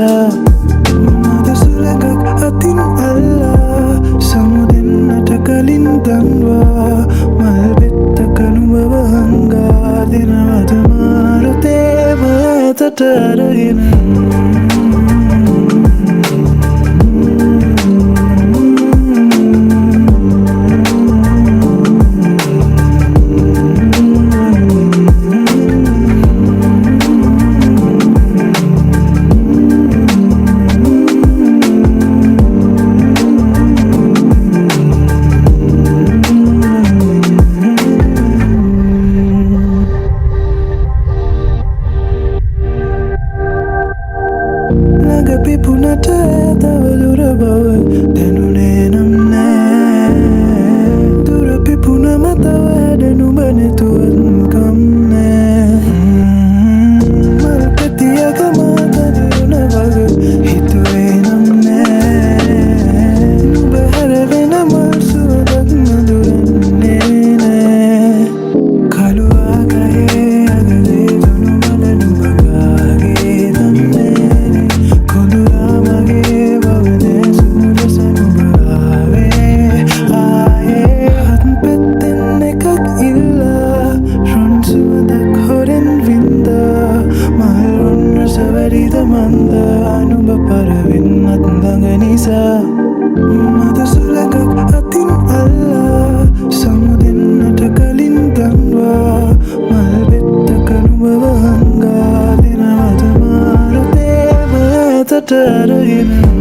නිසා මද සුළඟක් අතින් අල්ලා සමුදෙන්නට කලින් දන්වා මල් බෙත්තක නුඹව හංගා දෙනවද මාරුතේම ඇතට අරගෙන පිපුණට තව දුර බව දැනුනේ නම් නෑ දුර පිපුණම තව හැඩෙනුම නැතුවත් කම්නෑ මල් පැතියක මාතදිරුණ වග හිතුවේ නම් නෑ නුඹ හැරවෙන මල් සුවඳක් මදුරන්නේ නෑ කළු ආකායේ අගලේ දුණු මල නුඹ ගාගේ දන්නේ මන්ද අනුඹ පරවෙන්නත් ළඟ නිසා මද සුළඟක් අතින් අල්ලා සමුදෙන්නට කලින් දන්වා මල් බෙත්තක නුඹව හංගා දෙනවද මාරුතේම ඇතට අරගෙන